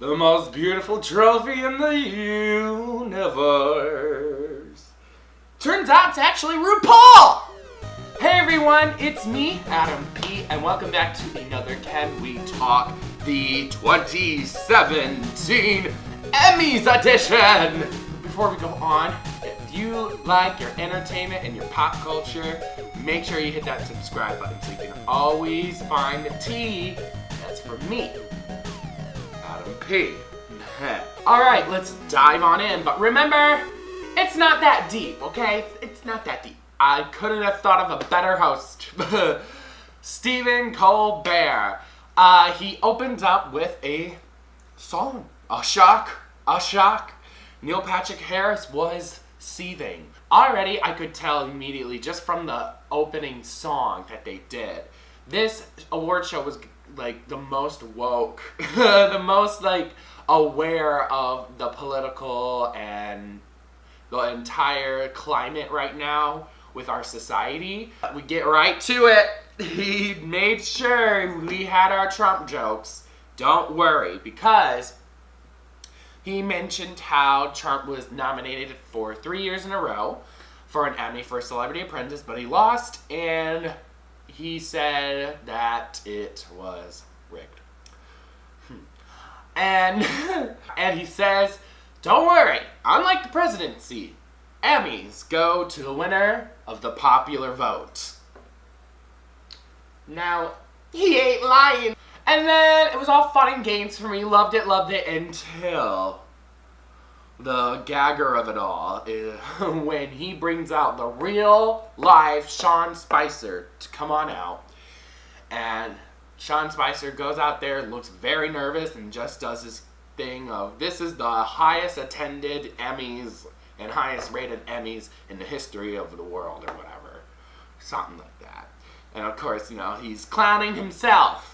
the most beautiful trophy in the universe. Turns out it's actually RuPaul! Hey everyone, it's me, Adam P, and welcome back to another Can We Talk, the 2017 EMMYS edition! Before we go on, if you like your entertainment and your pop culture, make sure you hit that subscribe button so you can always find the T that's for me, Adam P. Alright, let's dive on in, but remember, it's not that deep, okay? It's not that deep. I couldn't have thought of a better host. Stephen Colbert. He opened up with a song. A shock. Neil Patrick Harris was seething. Already, I could tell immediately just from the opening song that they did. This award show was like the most woke, the most like aware of the political and the entire climate right now with our society. We get right to it. He made sure we had our Trump jokes. Don't worry, because he mentioned how Trump was nominated for 3 years in a row for an Emmy for Celebrity Apprentice, but he lost, and he said that it was rigged. And he says, don't worry, unlike the presidency, Emmys go to the winner of the popular vote. Now, he ain't lying. And then it was all fun and games for me. Loved it until the gagger of it all is when he brings out the real life Sean Spicer to come on out. And Sean Spicer goes out there, looks very nervous, and just does his thing of, this is the highest attended Emmys and highest rated Emmys in the history of the world, or whatever. Something like that. And of course, you know, he's clowning himself.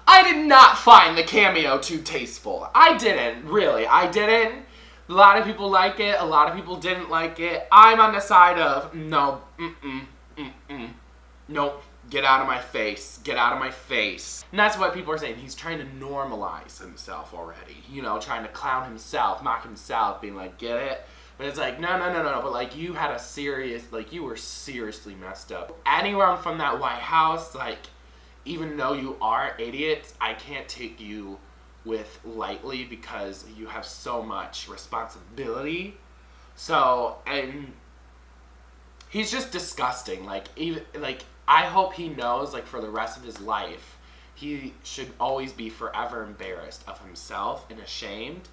I did not find the cameo too tasteful. I didn't, really. I didn't. A lot of people like it. A lot of people didn't like it. I'm on the side of, no, nope. Get out of my face. Get out of my face. And that's what people are saying. He's trying to normalize himself already. You know, trying to clown himself, mock himself, being like, get it? But it's like, no. But like, you had a serious, like, you were seriously messed up. Anyone from that White House, like, even though you are idiots, I can't take you with lightly because you have so much responsibility. So, and he's just disgusting. Like, even, like, I hope he knows, like, for the rest of his life, he should always be forever embarrassed of himself and ashamed.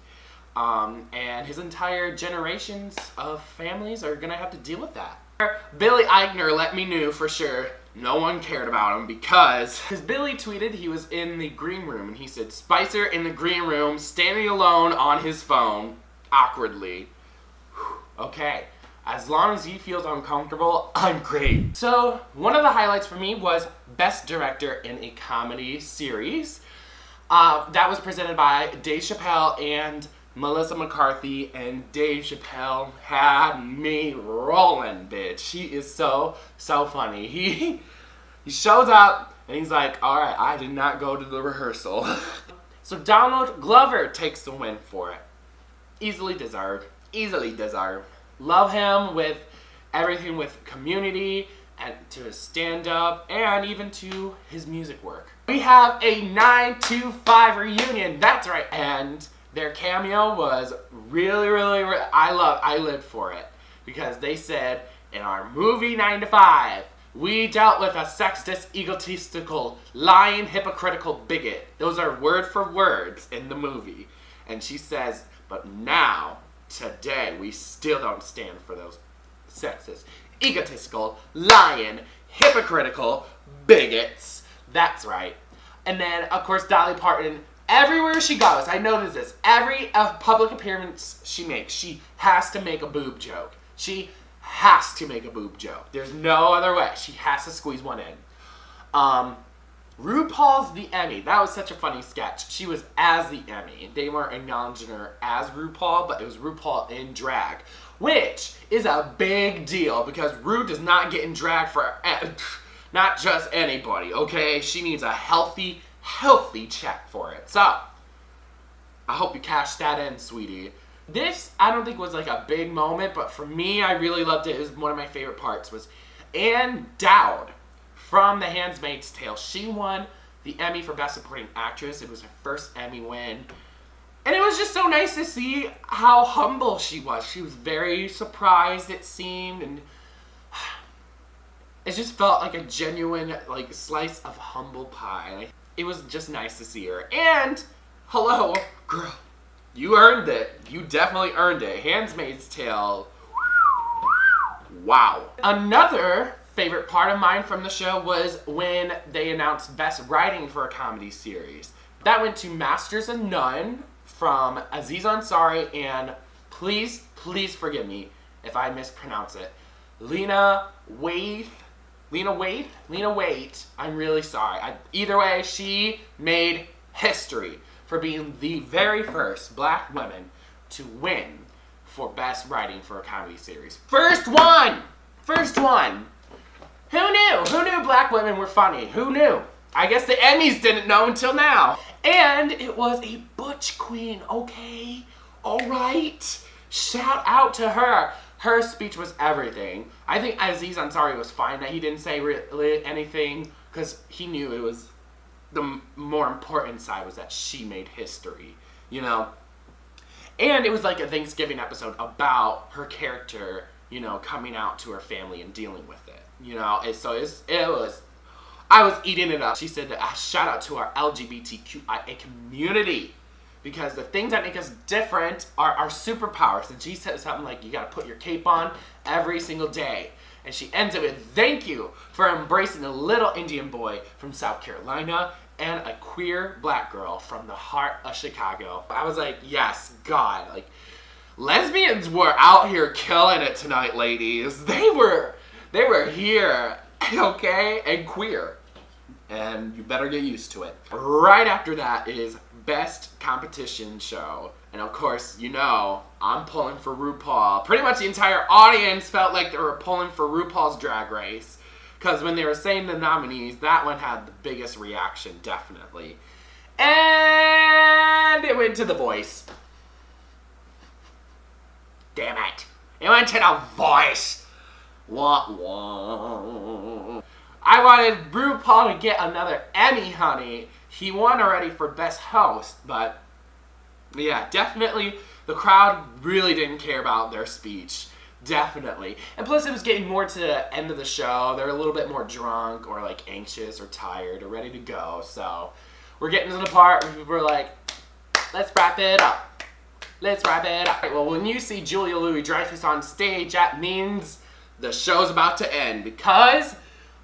And his entire generations of families are gonna have to deal with that. Billy Eichner let me know for sure no one cared about him because Billy tweeted he was in the green room and he said, Spicer in the green room, standing alone on his phone, awkwardly. Okay. As long as he feels uncomfortable, I'm great. So, one of the highlights for me was Best Director in a Comedy Series. That was presented by Dave Chappelle and Melissa McCarthy, and Dave Chappelle had me rolling, bitch. He is so funny. He shows up, and he's like, alright, I did not go to the rehearsal. So Donald Glover takes the win for it. Easily deserved. Love him with everything with Community and to his stand-up and even to his music work. We have a 9-2-5 reunion, that's right. And their cameo was really, I lived for it. Because they said, in our movie 9 to 5, we dealt with a sexist, egotistical, lying, hypocritical bigot. Those are word for words in the movie. And she says, but now, today, we still don't stand for those sexist, egotistical, lying, hypocritical bigots. That's right. And then, of course, Dolly Parton, everywhere she goes, I notice this, every public appearance she makes, she has to make a boob joke. She has to make a boob joke. There's no other way. She has to squeeze one in. RuPaul's The Emmy. That was such a funny sketch. She was as the Emmy. They weren't acknowledging her as RuPaul, but it was RuPaul in drag, which is a big deal because Ru does not get in drag for not just anybody, okay? She needs a healthy healthy check for it. So, I hope you cash that in, sweetie. This, I don't think was like a big moment, but for me, I really loved it. It was one of my favorite parts was Anne Dowd from The Handmaid's Tale. She won the Emmy for Best Supporting Actress. It was her first Emmy win. And it was just so nice to see how humble she was. She was very surprised, it seemed, and it just felt like a genuine like slice of humble pie. Like, it was just nice to see her. And, hello, girl, you earned it. You definitely earned it. Handmaid's Tale. Wow. Another favorite part of mine from the show was when they announced Best Writing for a Comedy Series. That went to Masters of None from Aziz Ansari and please forgive me if I mispronounce it. Lena Waithe. I'm really sorry. Either way, she made history for being the very first black woman to win for Best Writing for a Comedy Series. First one! Who knew black women were funny? Who knew? I guess the Emmys didn't know until now. And it was a butch queen, okay? Alright. Shout out to her. Her speech was everything. I think Aziz Ansari was fine that he didn't say really anything because he knew it was the more important side was that she made history, you know? And it was like a Thanksgiving episode about her character, you know, coming out to her family and dealing with it, you know? And so I was eating it up. She said, shout out to our LGBTQIA community because the things that make us different are our superpowers. And she said something like, you gotta put your cape on every single day. And she ends it with, thank you for embracing a little Indian boy from South Carolina and a queer black girl from the heart of Chicago. I was like, yes, God. Like, lesbians were out here killing it tonight, ladies. They were here, okay? And queer. And you better get used to it. Right after that is Best Competition Show. And of course, you know, I'm pulling for RuPaul. Pretty much the entire audience felt like they were pulling for RuPaul's Drag Race. Because when they were saying the nominees, that one had the biggest reaction, definitely. And it went to The Voice. Damn it. It went to The Voice. Wah, wah. I wanted RuPaul to get another Emmy, honey. He won already for Best Host, but yeah, definitely the crowd really didn't care about their speech. Definitely. And plus it was getting more to the end of the show. They're a little bit more drunk or like anxious or tired or ready to go. So we're getting to the part where people are like, let's wrap it up. Let's wrap it up. Well, when you see Julia Louis-Dreyfus on stage, that means the show's about to end because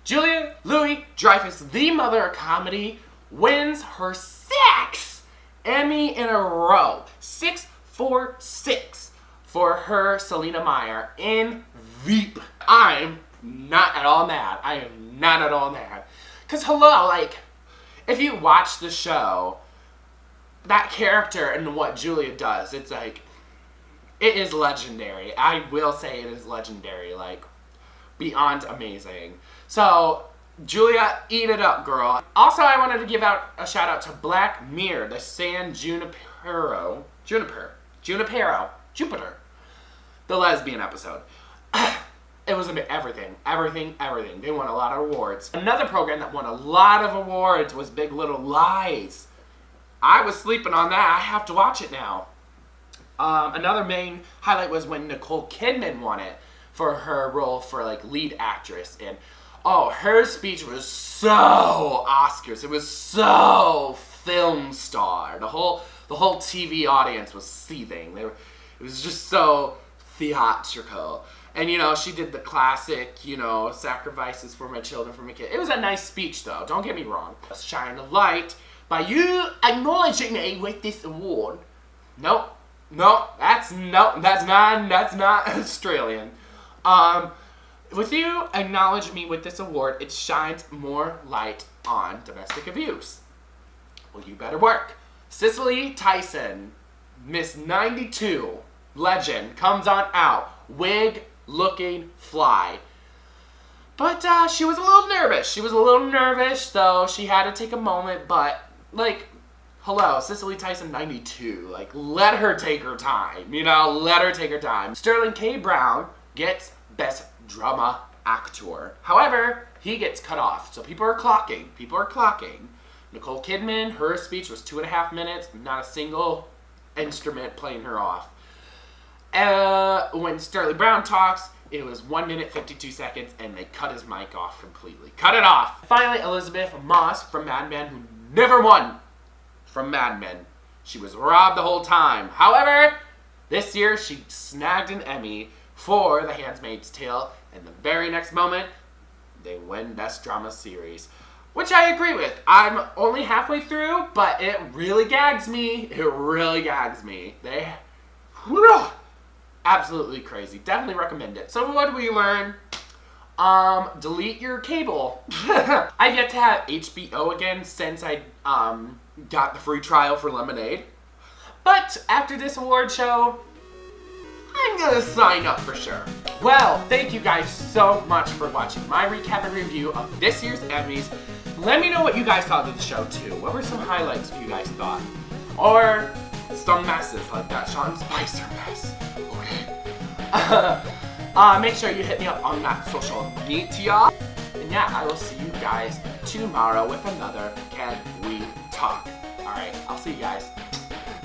Julia Louis-Dreyfus, the mother of comedy, wins her 6th Emmy in a row. 6 for 6 for her Selena Meyer in Veep. I'm not at all mad. I am not at all mad. Because hello, like, if you watch the show, that character and what Julia does, it's like, it is legendary. I will say it is legendary. Like, beyond amazing. So, Julia, eat it up, girl. Also, I wanted to give out a shout out to Black Mirror, the San Junipero, Jupiter, the lesbian episode. It was everything. They won a lot of awards. Another program that won a lot of awards was Big Little Lies. I was sleeping on that. I have to watch it now. Another main highlight was when Nicole Kidman won it for her role for like lead actress, and oh, her speech was so Oscars. It was so film star. The whole TV audience was seething. It was just so theatrical. And you know, she did the classic, you know, sacrifices for my children, for my kids. It was a nice speech though, don't get me wrong. Let's shine a light by you acknowledging me with this award. Nope, that's not Australian. With you acknowledge me with this award, it shines more light on domestic abuse. Well, you better work. Cicely Tyson, Miss 92, legend, comes on out, wig looking fly. But she was a little nervous. So she had to take a moment, but like, hello, Cicely Tyson 92. Like, let her take her time, you know? Let her take her time. Sterling K. Brown gets Best Drama Actor. However, he gets cut off. So people are clocking. Nicole Kidman, her speech was 2.5 minutes. Not a single instrument playing her off. When Sterling Brown talks, it was 1 minute 52 seconds, and they cut his mic off completely. Cut it off. Finally, Elizabeth Moss from Mad Men, who never won from Mad Men. She was robbed the whole time. However, this year she snagged an Emmy for The Handmaid's Tale, and the very next moment, they win Best Drama Series. Which I agree with. I'm only halfway through, but it really gags me. They... absolutely crazy. Definitely recommend it. So what do we learn? Delete your cable. I've yet to have HBO again since I got the free trial for Lemonade. But after this award show, I'm gonna sign up for sure. Well, thank you guys so much for watching my recap and review of this year's Emmys. Let me know what you guys thought of the show too. What were some highlights you guys thought? Or some messes like that Sean Spicer mess. Okay. Make sure you hit me up on that social media. And yeah, I will see you guys tomorrow with another Can We Talk. Alright, I'll see you guys.